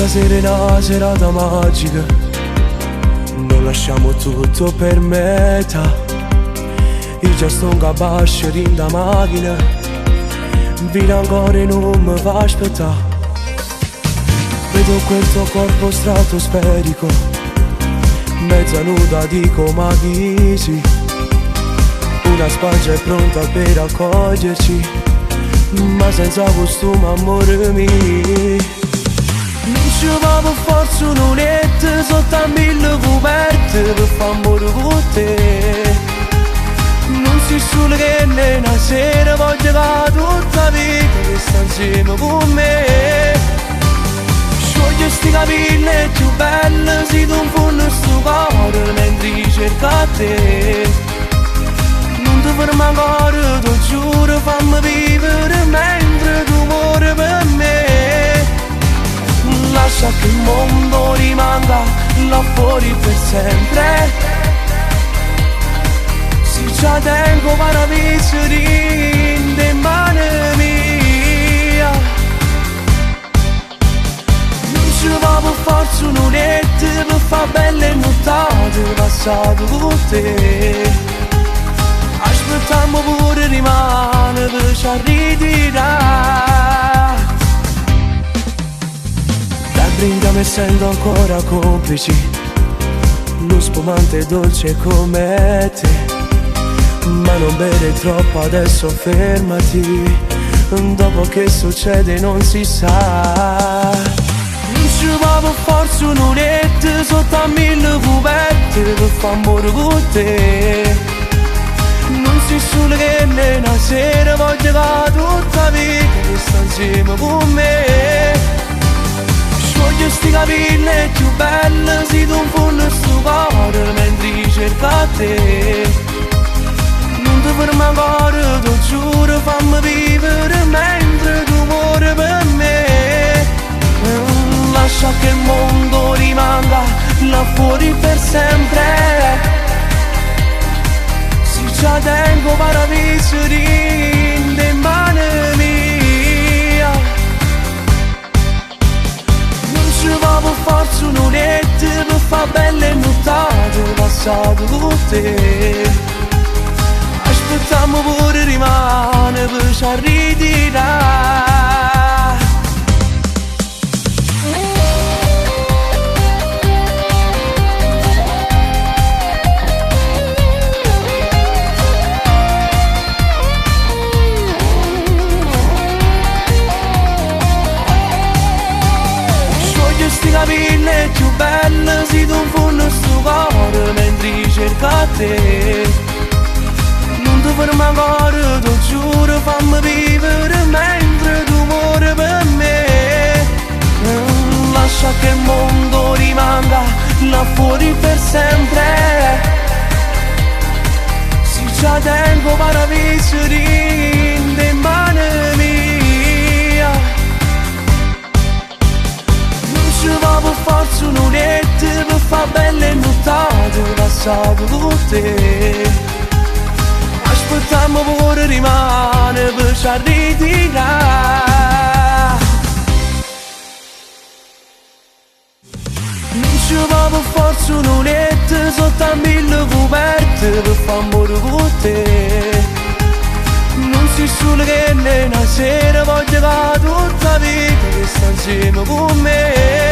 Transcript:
stasera è una serata magica, non lasciamo tutto per metà. Io già sto capace in da macchina, vino ancora e non mi fa aspettare. Vedo quel tuo corpo stratosferico, mezza nuda dico ma chi sei? Una spiaggia è pronta per accoglierci, ma senza costume amore mio. Non ci va per forza un'oretta sotto a 1000 coperte per fare amore con te. Non si solo che una sera voglio che tutta la vita che sta insieme con me. Scioglie sti capelli più belli, si tu infondo sto cuore mentre cerca te. Non ti fermo ancora, ti giuro, fammi vivere mentre tu muori per me. Lascia che il mondo rimanga là fuori per sempre. Se già tengo paradiso in mano mia, non ci va per forza un'oretta per fare belle nottate passate con te. Aspettiamo pure rimane per ci ritirare. Brinda mi sento ancora complici, lo spumante è dolce come te. Ma non bere troppo adesso fermati, dopo che succede non si sa. Non ci va per forza un'oretta sotto a 1000 coperte per fare amore con te. Non si solo che una sera voglio che tutta la vita che sta insieme con me. Voglio sti capelli più belli, si tu infondo sto cuore mentre cerca te. Non ti fermo ancora, ti giuro, fammi vivere mentre tu muori per me. Lascia che il mondo rimanga là fuori per sempre. Se già tengo paradiso in mano mia, ci va per forza un'oretta per fare belle nottate passate con te. Aspettiamo pure rimane per ci ritirare. Sti capelli più belli, si tu infondo sto cuore mentre cerca te. Non ti fermo ancora, ti giuro, fammi vivere mentre tu muori per me. Lascia che il mondo rimanga là fuori per sempre. Se già tengo paradiso in mano mia, ci va per forza un'oretta per fare belle nottate passate con te. Aspettiamo pure rimane per ci ritirare. Non ci va per forza un'oretta sotto a 1000 coperte per fare amore con te. Non si solo che una sera voglio che tutta la vita che sta insieme con me.